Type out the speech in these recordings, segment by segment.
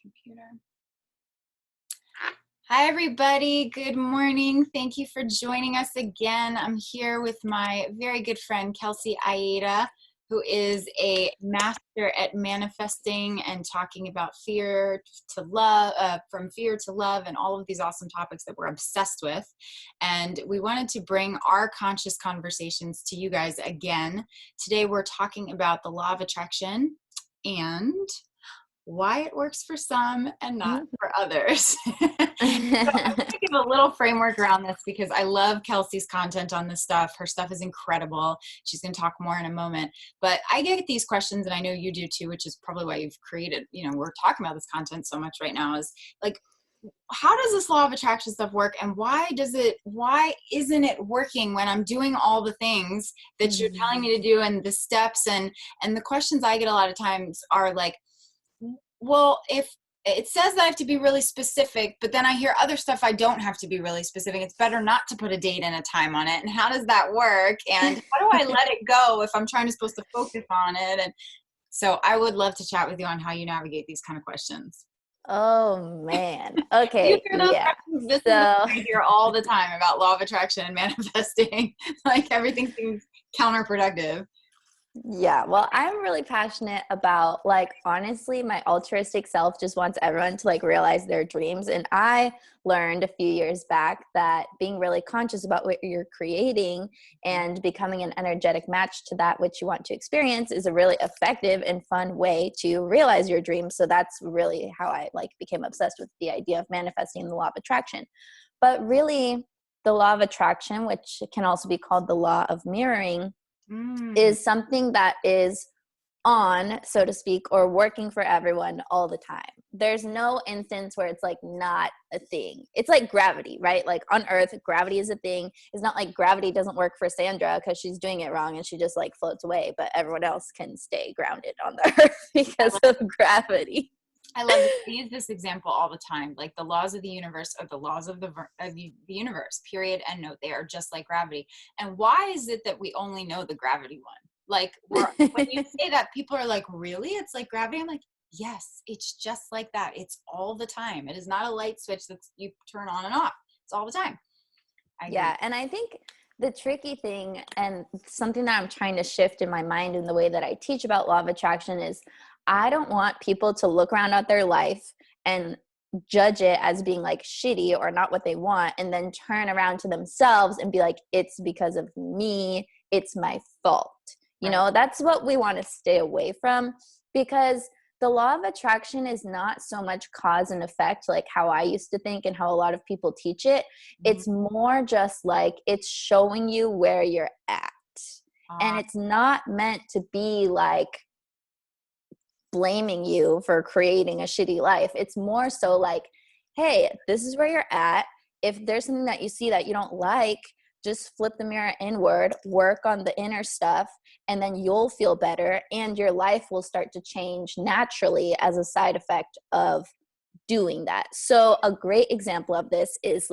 Computer. Hi, everybody. Good morning. Thank you for joining us again. I'm here with my very good friend, Kelsey Aida, who is a master at manifesting and talking about fear to love, from fear to love, and all of these awesome topics that we're obsessed with. And we wanted to bring our conscious conversations to you guys again. Today, we're talking about the law of attraction and why it works for some and not for others. So I'm going to give a little framework around this because I love Kelsey's content on this stuff. Her stuff is incredible. She's going to talk more in a moment. But I get these questions, and I know you do too, which is probably why you've created, we're talking about this content so much right now, is like, how does this law of attraction stuff work, and why isn't it working when I'm doing all the things that you're telling me to do and the steps? And the questions I get a lot of times are like, well, if it says that I have to be really specific, but then I hear other stuff I don't have to be really specific. It's better not to put a date and a time on it. And how does that work? And how do I let it go if I'm supposed to focus on it? And so I would love to chat with you on how you navigate these kind of questions. Oh man. Okay. You hear those questions? This is what I hear all the time about law of attraction and manifesting. Like everything seems counterproductive. Yeah, well, I'm really passionate about, honestly, my altruistic self just wants everyone to realize their dreams. And I learned a few years back that being really conscious about what you're creating and becoming an energetic match to that which you want to experience is a really effective and fun way to realize your dreams. So that's really how I became obsessed with the idea of manifesting the law of attraction. But really, the law of attraction, which can also be called the law of mirroring, is something that is on, so to speak, or working for everyone all the time. There's no instance where it's not a thing. It's like gravity, right? Like on Earth, gravity is a thing. It's not like gravity doesn't work for Sandra because she's doing it wrong and she just floats away, but everyone else can stay grounded on the Earth because of gravity. I love it. I use this example all the time. Like the laws of the universe are the laws of the universe, period, end note. They are just like gravity. And why is it that we only know the gravity one? Like when you say that, people are like, really? It's like gravity? I'm like, yes, it's just like that. It's all the time. It is not a light switch that you turn on and off. It's all the time. Yeah. And I think the tricky thing, and something that I'm trying to shift in my mind in the way that I teach about law of attraction, is I don't want people to look around at their life and judge it as being shitty or not what they want, and then turn around to themselves and be like, it's because of me, it's my fault. That's what we want to stay away from, because the law of attraction is not so much cause and effect like how I used to think and how a lot of people teach it. It's more just it's showing you where you're at. And it's not meant to be blaming you for creating a shitty life. It's more so hey, this is where you're at. If there's something that you see that you don't like, just flip the mirror inward, work on the inner stuff, and then you'll feel better and your life will start to change naturally as a side effect of doing that. So a great example of this is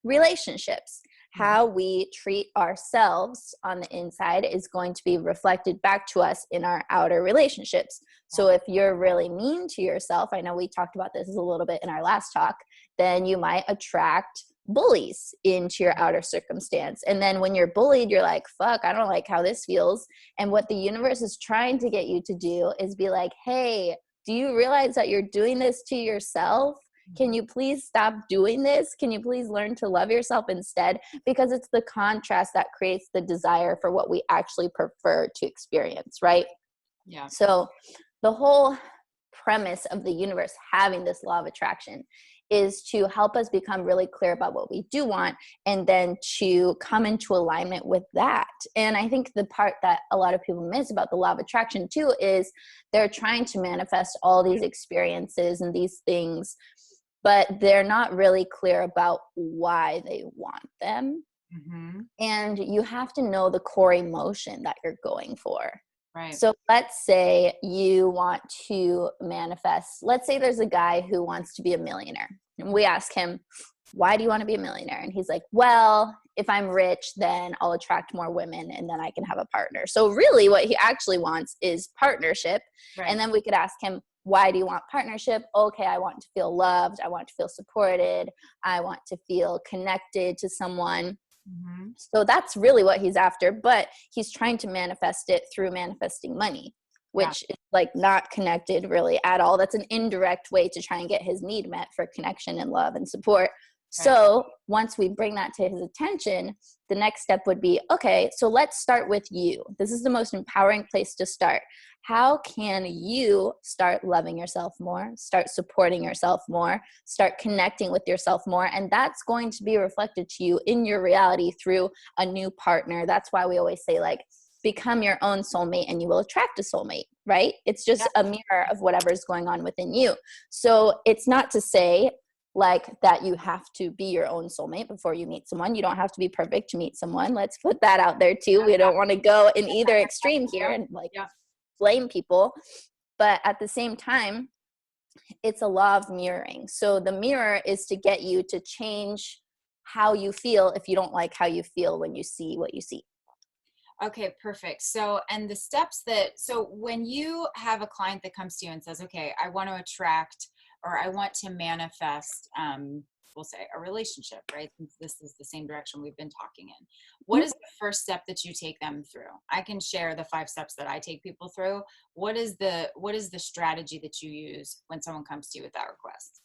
relationships. How we treat ourselves on the inside is going to be reflected back to us in our outer relationships. So if you're really mean to yourself, I know we talked about this a little bit in our last talk, then you might attract bullies into your outer circumstance. And then when you're bullied, you're like, fuck, I don't like how this feels. And what the universe is trying to get you to do is be like, hey, do you realize that you're doing this to yourself? Can you please stop doing this? Can you please learn to love yourself instead? Because it's the contrast that creates the desire for what we actually prefer to experience, right? Yeah. So the whole premise of the universe having this law of attraction is to help us become really clear about what we do want, and then to come into alignment with that. And I think the part that a lot of people miss about the law of attraction too is they're trying to manifest all these experiences and these things, but they're not really clear about why they want them. And you have to know the core emotion that you're going for. Right. So let's say you want to manifest, let's say there's a guy who wants to be a millionaire. And we ask him, why do you want to be a millionaire? And he's like, well, if I'm rich, then I'll attract more women and then I can have a partner. So really what he actually wants is partnership. Right. And then we could ask him, why do you want partnership? Okay, I want to feel loved. I want to feel supported. I want to feel connected to someone. Mm-hmm. So that's really what he's after, but he's trying to manifest it through manifesting money, Yeah. which is like not connected really at all. That's an indirect way to try and get his need met for connection and love and support. Right. So once we bring that to his attention, the next step would be, okay, so let's start with you. This is the most empowering place to start. How can you start loving yourself more, start supporting yourself more, start connecting with yourself more? And that's going to be reflected to you in your reality through a new partner. That's why we always say, like, become your own soulmate and you will attract a soulmate, right? It's just a mirror of whatever's going on within you. So it's not to say like that you have to be your own soulmate before you meet someone. You don't have to be perfect to meet someone. Let's put that out there too. We don't want to go in either extreme here and like blame people. But at the same time, it's a law of mirroring. So the mirror is to get you to change how you feel if you don't like how you feel when you see what you see. Okay, perfect. So, and the steps that, so when you have a client that comes to you and says, okay, I want to attract, or I want to manifest, we'll say a relationship, right? Since this is the same direction we've been talking in. What is the first step that you take them through? I can share the 5 steps that I take people through. What is the strategy that you use when someone comes to you with that request?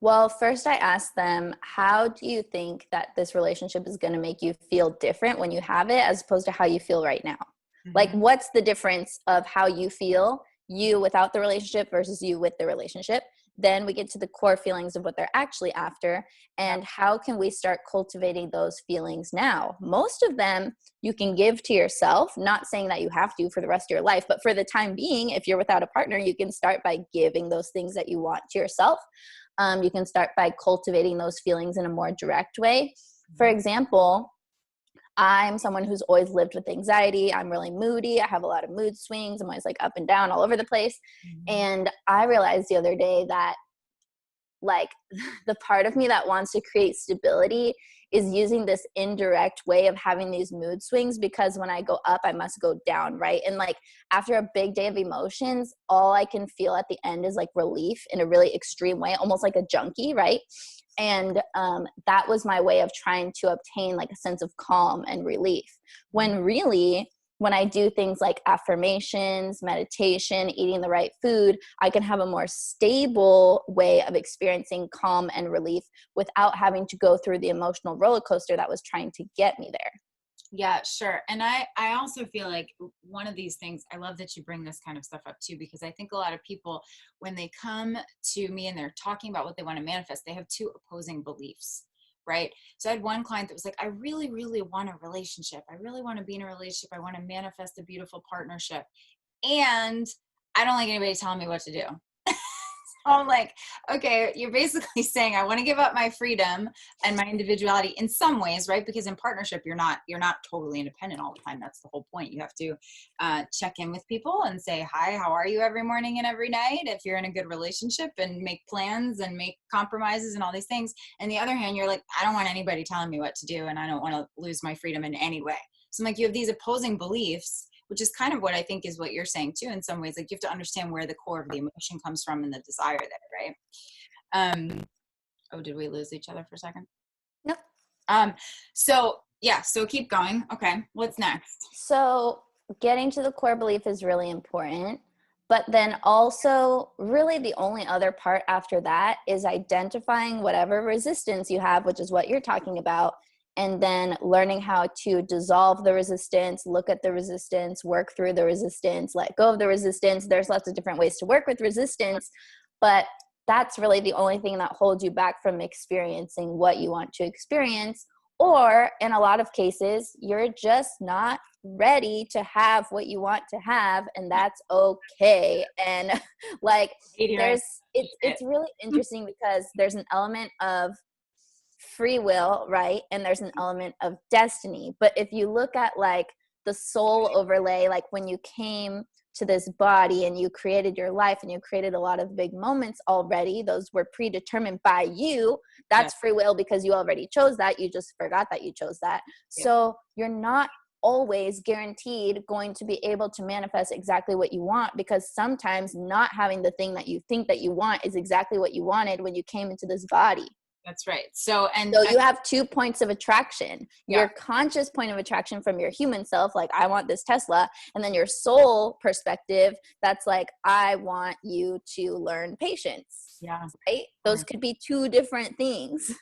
Well, first I ask them, how do you think that this relationship is going to make you feel different when you have it as opposed to how you feel right now? Mm-hmm. Like, what's the difference of how you feel, you without the relationship versus you with the relationship? Then we get to the core feelings of what they're actually after and how can we start cultivating those feelings now? Most of them you can give to yourself, not saying that you have to for the rest of your life, but for the time being, if you're without a partner, you can start by giving those things that you want to yourself. You can start by cultivating those feelings in a more direct way. For example, I'm someone who's always lived with anxiety. I'm really moody. I have a lot of mood swings. I'm always like up and down all over the place. Mm-hmm. And I realized the other day that like the part of me that wants to create stability is using this indirect way of having these mood swings, because when I go up, I must go down, right? And like after a big day of emotions, all I can feel at the end is like relief in a really extreme way, almost like a junkie, right? And that was my way of trying to obtain like a sense of calm and relief. When really, when I do things like affirmations, meditation, eating the right food, I can have a more stable way of experiencing calm and relief without having to go through the emotional roller coaster that was trying to get me there. Yeah, sure. And I also feel like one of these things, I love that you bring this kind of stuff up too, because I think a lot of people, when they come to me and they're talking about what they want to manifest, they have 2 opposing beliefs. Right. So I had one client that was like, I really, really want a relationship. I really want to be in a relationship. I want to manifest a beautiful partnership. And I don't like anybody telling me what to do. So I'm like, okay, you're basically saying I want to give up my freedom and my individuality in some ways, right? Because in partnership, you're not totally independent all the time. That's the whole point. You have to check in with people and say, hi, how are you every morning and every night? If you're in a good relationship, and make plans and make compromises and all these things. And the other hand, you're like, I don't want anybody telling me what to do, and I don't want to lose my freedom in any way. So I'm like, you have these opposing beliefs, which is kind of what I think is what you're saying too, in some ways. Like you have to understand where the core of the emotion comes from and the desire there, right? Oh, did we lose each other for a second? No. So keep going. Okay, what's next? So getting to the core belief is really important. But then also really the only other part after that is identifying whatever resistance you have, which is what you're talking about, and then learning how to dissolve the resistance, look at the resistance, work through the resistance, let go of the resistance. There's lots of different ways to work with resistance, but that's really the only thing that holds you back from experiencing what you want to experience. Or in a lot of cases, you're just not ready to have what you want to have, and that's okay. And like it's really interesting because there's an element of free will, right? And there's an element of destiny. But if you look at like the soul overlay, like when you came to this body and you created your life and you created a lot of big moments already, those were predetermined by you. That's free will because you already chose that. You just forgot that you chose that. So you're not always guaranteed going to be able to manifest exactly what you want, because sometimes not having the thing that you think that you want is exactly what you wanted when you came into this body. That's right. So, So you have 2 points of attraction. yeah, Your conscious point of attraction from your human self, like, I want this Tesla. And then your soul perspective, that's like, I want you to learn patience, yeah. right? Those could be 2 different things.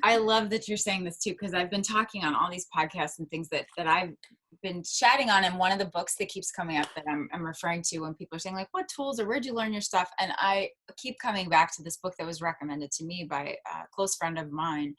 I love that you're saying this too, because I've been talking on all these podcasts and things that I've been chatting on. And one of the books that keeps coming up that I'm referring to when people are saying like, what tools or where'd you learn your stuff? And I keep coming back to this book that was recommended to me by a close friend of mine,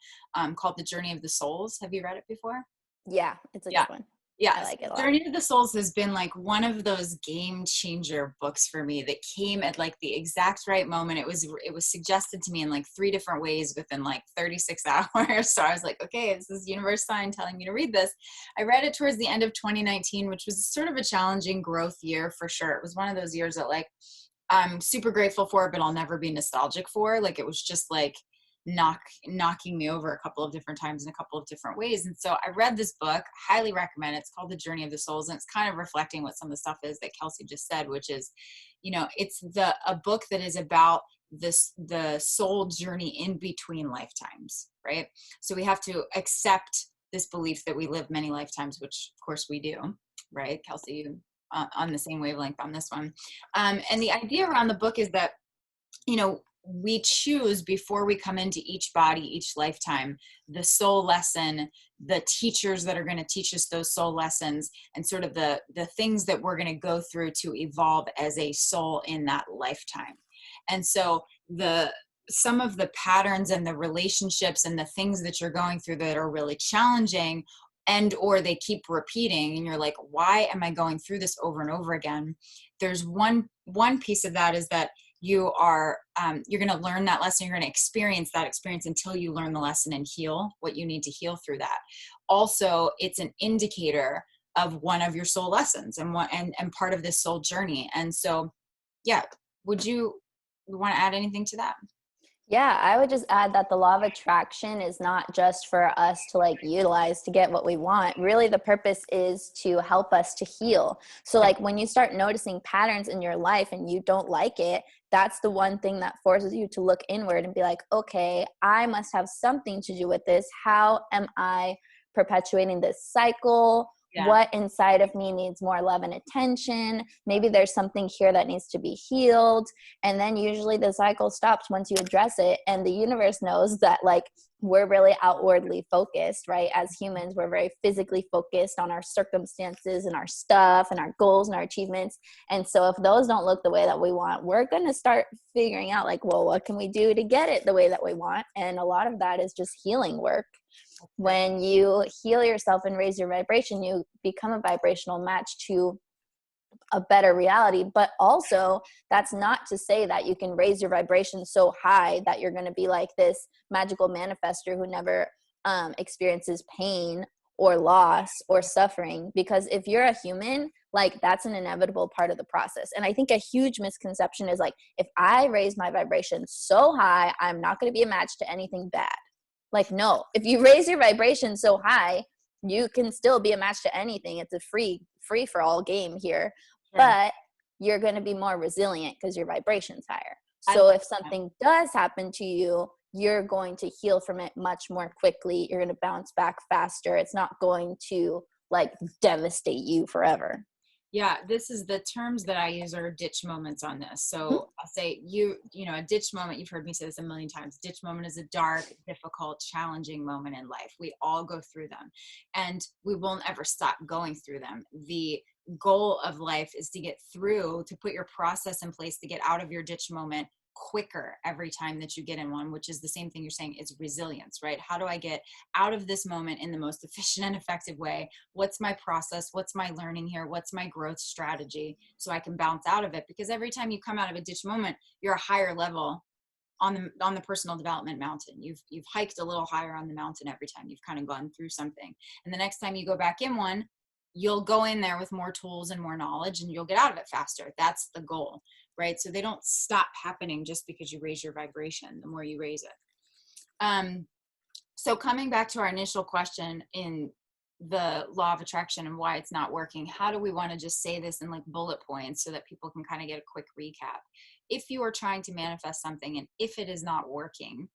called The Journey of the Souls. Have you read it before? Yeah, it's a Yeah. good one. Yeah, I like it a lot. Journey of the Souls has been like one of those game changer books for me that came at like the exact right moment. It was suggested to me in like 3 different ways within like 36 hours. So I was like, okay, this is universe sign telling me to read this. I read it towards the end of 2019, which was sort of a challenging growth year for sure. It was one of those years that like I'm super grateful for, but I'll never be nostalgic for. Like it was just like knocking me over a couple of different times in a couple of different ways. And so I read this book, highly recommend it. It's called The Journey of the Souls. And it's kind of reflecting what some of the stuff is that Kelsey just said, which is, it's a book that is about the soul journey in between lifetimes, right? So we have to accept this belief that we live many lifetimes, which of course we do, right? Kelsey, you on the same wavelength on this one. And the idea around the book is that, we choose before we come into each body, each lifetime, the soul lesson, the teachers that are going to teach us those soul lessons, and sort of the things that we're going to go through to evolve as a soul in that lifetime. And so some of the patterns and the relationships and the things that you're going through that are really challenging, and or they keep repeating and you're like, why am I going through this over and over again? There's one piece of that is that you're going to learn that lesson. You're going to experience that experience until you learn the lesson and heal what you need to heal through that. Also, it's an indicator of one of your soul lessons and part of this soul journey. And so, yeah, would you want to add anything to that? Yeah, I would just add that the law of attraction is not just for us to like utilize to get what we want. Really, the purpose is to help us to heal. So like when you start noticing patterns in your life and you don't like it, that's the one thing that forces you to look inward and be like, okay, I must have something to do with this. How am I perpetuating this cycle? Yeah. What inside of me needs more love and attention? Maybe there's something here that needs to be healed. And then usually the cycle stops once you address it. And the universe knows that like we're really outwardly focused, right? As humans, we're very physically focused on our circumstances and our stuff and our goals and our achievements. And so if those don't look the way that we want, we're going to start figuring out like, well, what can we do to get it the way that we want? And a lot of that is just healing work. When you heal yourself and raise your vibration, you become a vibrational match to a better reality. But also, that's not to say that you can raise your vibration so high that you're going to be like this magical manifester who never experiences pain or loss or suffering. Because if you're a human, like that's an inevitable part of the process. And I think a huge misconception is like, if I raise my vibration so high, I'm not going to be a match to anything bad. Like, no, if you raise your vibration so high, you can still be a match to anything. It's a free for all game here, but you're going to be more resilient because your vibration's higher. So if something does happen to you, you're going to heal from it much more quickly. You're going to bounce back faster. It's not going to like devastate you forever. Yeah, this is the terms that I use are ditch moments on this. So I'll say a ditch moment, you've heard me say this a million times. Ditch moment is a dark, difficult, challenging moment in life. We all go through them and we won't ever stop going through them. The goal of life is to get through, to put your process in place to get out of your ditch moment quicker every time that you get in one, which is the same thing you're saying is resilience, right? How do I get out of this moment in the most efficient and effective way? What's my process? What's my learning here? What's my growth strategy so I can bounce out of it? Because every time you come out of a ditch moment, you're a higher level on the personal development mountain. You've hiked a little higher on the mountain every time you've kind of gone through something. And the next time you go back in one, you'll go in there with more tools and more knowledge and you'll get out of it faster. That's the goal, right? So they don't stop happening just because you raise your vibration, the more you raise it. So coming back to our initial question in the law of attraction and why it's not working, how do we want to just say this in like bullet points so that people can kind of get a quick recap? If you are trying to manifest something and if it is not working,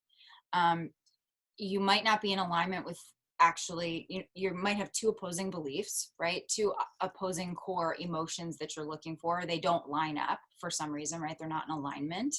you might not be in alignment with, actually you might have two opposing beliefs, right? Two opposing core emotions that you're looking for. They don't line up for some reason, right? They're not in alignment.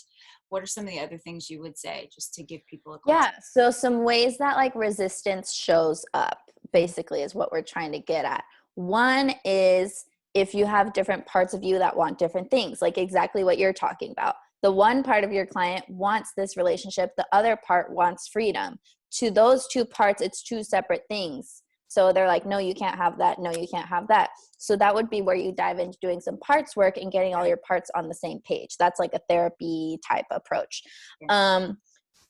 What are some of the other things you would say, just to give people a quick? Yeah. So some ways that like resistance shows up basically is what we're trying to get at. One is if you have different parts of you that want different things, like exactly what you're talking about. The one part of your client wants this relationship, the other part wants freedom. To those two parts, it's two separate things. So they're like, no, you can't have that. No, you can't have that. So that would be where you dive into doing some parts work and getting all your parts on the same page. That's like a therapy type approach.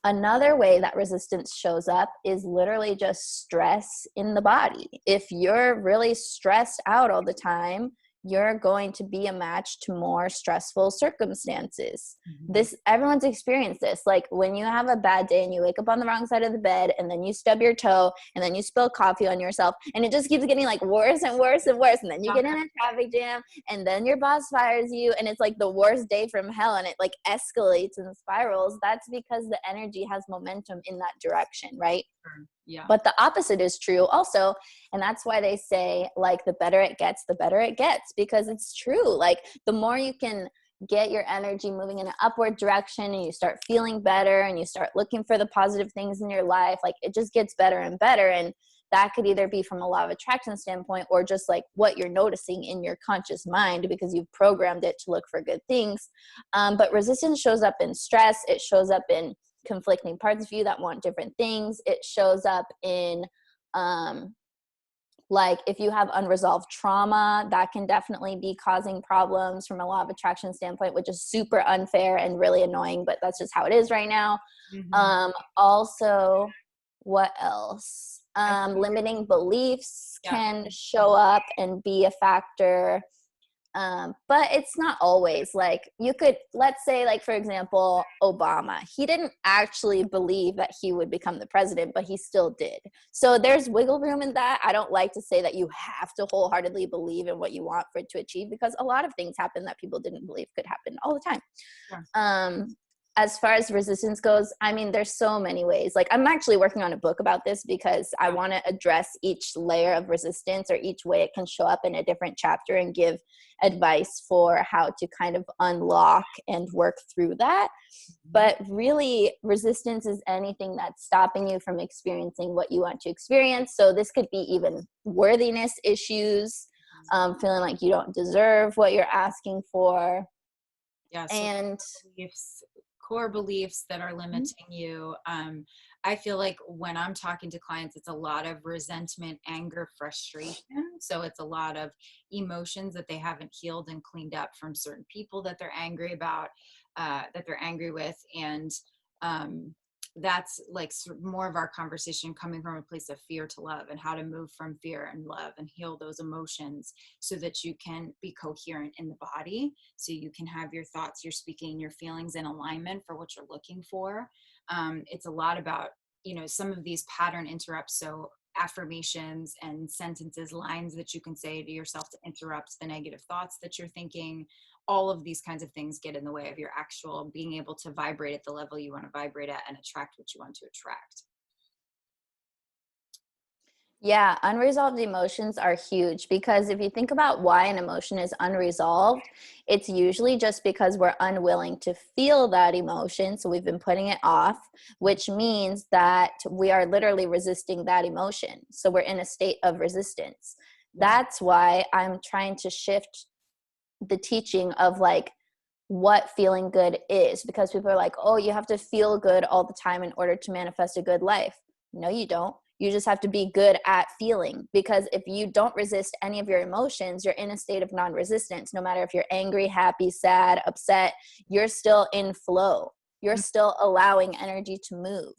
Another way that resistance shows up is literally just stress in the body. If you're really stressed out all the time, you're going to be a match to more stressful circumstances. Everyone's experienced this. Like when you have a bad day and you wake up on the wrong side of the bed and then you stub your toe and then you spill coffee on yourself and it just keeps getting like worse and worse and worse. And then you get in a traffic jam and then your boss fires you and it's like the worst day from hell and it like escalates and spirals. That's because the energy has momentum in that direction, right? Yeah. But the opposite is true also. And that's why they say like the better it gets, the better it gets, because it's true. Like the more you can get your energy moving in an upward direction and you start feeling better and you start looking for the positive things in your life, like it just gets better and better. And that could either be from a law of attraction standpoint or just like what you're noticing in your conscious mind because you've programmed it to look for good things. But resistance shows up in stress. It shows up in conflicting parts of you that want different things. It shows up in like if you have unresolved trauma, that can definitely be causing problems from a law of attraction standpoint, which is super unfair and really annoying, but that's just how it is right now. Also, what else? Limiting beliefs can show up and be a factor. But it's not always. Like you could, let's say like, for example, Obama, he didn't actually believe that he would become the president, but he still did. So there's wiggle room in that. I don't like to say that you have to wholeheartedly believe in what you want for it to achieve, because a lot of things happen that people didn't believe could happen all the time. As far as resistance goes, I mean, there's so many ways. Like I'm actually working on a book about this because I want to address each layer of resistance or each way it can show up in a different chapter and give advice for how to kind of unlock and work through that. But really, resistance is anything that's stopping you from experiencing what you want to experience. So this could be even worthiness issues, feeling like you don't deserve what you're asking for. Yeah. So and core beliefs that are limiting you. I feel like when I'm talking to clients, it's a lot of resentment, anger, frustration. So it's a lot of emotions that they haven't healed and cleaned up from certain people that they're angry about, that they're angry with. And that's like more of our conversation coming from a place of fear to love, and how to move from fear and love and heal those emotions so that you can be coherent in the body, so you can have your thoughts, your speaking, your feelings in alignment for what you're looking for. It's a lot about, some of these pattern interrupts. So affirmations and sentences, lines that you can say to yourself to interrupt the negative thoughts that you're thinking. All of these kinds of things get in the way of your actual being able to vibrate at the level you want to vibrate at and attract what you want to attract. Yeah, unresolved emotions are huge, because if you think about why an emotion is unresolved, it's usually just because we're unwilling to feel that emotion. So we've been putting it off, which means that we are literally resisting that emotion. So we're in a state of resistance. That's why I'm trying to shift the teaching of like what feeling good is, because people are like, oh, you have to feel good all the time in order to manifest a good life. No, you don't. You just have to be good at feeling, because if you don't resist any of your emotions, you're in a state of non-resistance. No matter if you're angry, happy, sad, upset, you're still in flow. You're still allowing energy to move.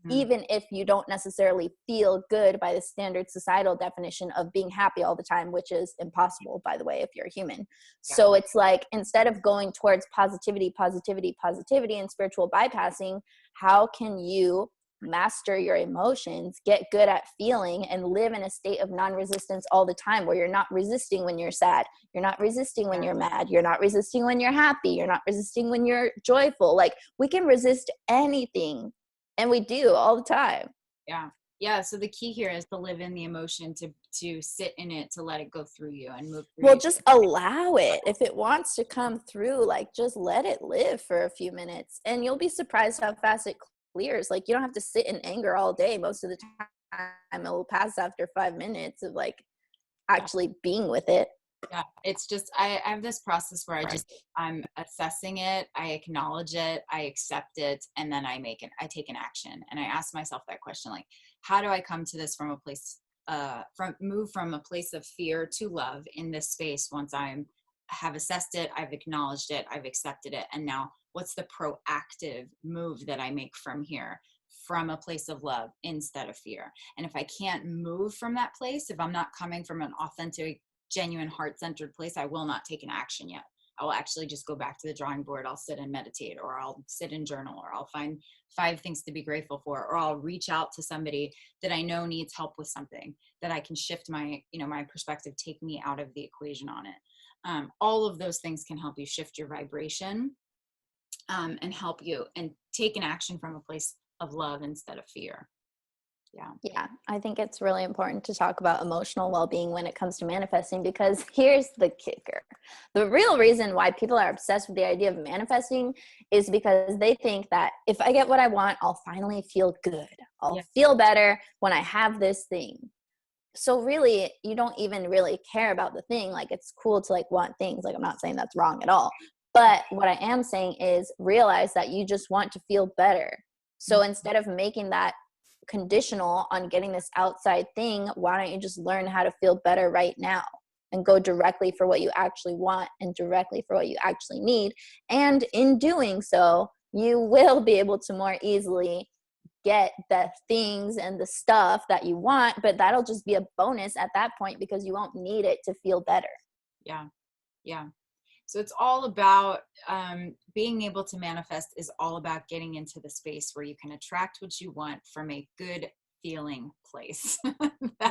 Even if you don't necessarily feel good by the standard societal definition of being happy all the time, which is impossible, by the way, if you're a human. So it's like, instead of going towards positivity, and spiritual bypassing, how can you master your emotions, get good at feeling, and live in a state of non-resistance all the time, where you're not resisting when you're sad, you're not resisting when you're mad, you're not resisting when you're happy, you're not resisting when you're joyful. Like, we can resist anything, and we do all the time. Yeah. So the key here is to live in the emotion, to sit in it, to let it go through you and move through Well, you. just allow it. If it wants to come through, like, just let it live for a few minutes, and you'll be surprised how fast it clears. Like, you don't have to sit in anger all day. Most of the time it will pass after 5 minutes of like actually being with it. Yeah, it's just I have this process where I'm assessing it, I acknowledge it, I accept it, and then I take an action. And I ask myself that question, like, how do I come to this from a place move from a place of fear to love in this space once have assessed it, I've acknowledged it, I've accepted it, and now what's the proactive move that I make from here? From a place of love instead of fear. And if I can't move from that place, if I'm not coming from an authentic, genuine, heart-centered place, I will not take an action yet. I will actually just go back to the drawing board. I'll sit and meditate, or I'll sit and journal, or I'll find 5 things to be grateful for, or I'll reach out to somebody that I know needs help with something, that I can shift my perspective, take me out of the equation on it. All of those things can help you shift your vibration, and help you and take an action from a place of love instead of fear. Yeah, I think it's really important to talk about emotional well-being when it comes to manifesting, because here's the kicker. The real reason why people are obsessed with the idea of manifesting is because they think that if I get what I want, I'll finally feel good. I'll feel better when I have this thing. So really, you don't even really care about the thing. Like, it's cool to like want things. Like, I'm not saying that's wrong at all. But what I am saying is realize that you just want to feel better. So instead of making that conditional on getting this outside thing, why don't you just learn how to feel better right now and go directly for what you actually want and directly for what you actually need? And in doing so, you will be able to more easily get the things and the stuff that you want, but that'll just be a bonus at that point because you won't need it to feel better. Yeah. So it's all about being able to manifest, is all about getting into the space where you can attract what you want from a good feeling place.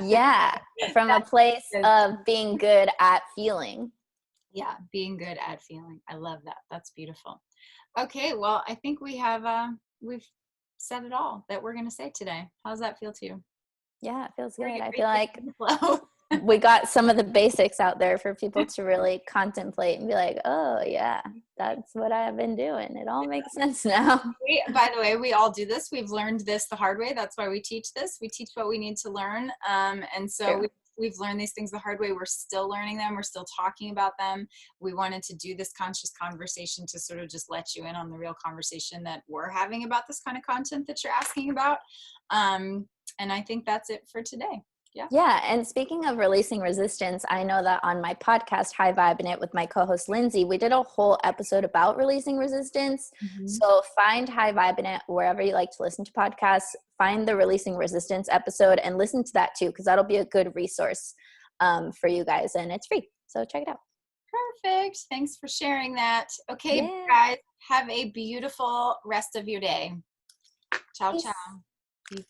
Yeah, from a place of being good at feeling. Yeah, being good at feeling. I love that. That's beautiful. Okay, well, I think we've said it all that we're going to say today. How does that feel to you? Yeah, it feels good. I feel like flow. we got some of the basics out there for people to really contemplate and be like, oh yeah, that's what I've been doing. It all makes sense now. By the way, we all do this. We've learned this the hard way. That's why we teach this. We teach what we need to learn. And so we've learned these things the hard way. We're still learning them. We're still talking about them. We wanted to do this conscious conversation to sort of just let you in on the real conversation that we're having about this kind of content that you're asking about. And I think that's it for today. Yeah. And speaking of releasing resistance, I know that on my podcast, High Vibe in It, with my co-host Lindsay, we did a whole episode about releasing resistance. Mm-hmm. So find High Vibe in It wherever you like to listen to podcasts. Find the Releasing Resistance episode and listen to that too, because that'll be a good resource for you guys, and it's free. So check it out. Perfect. Thanks for sharing that. Okay, guys, have a beautiful rest of your day. Ciao, ciao. Peace.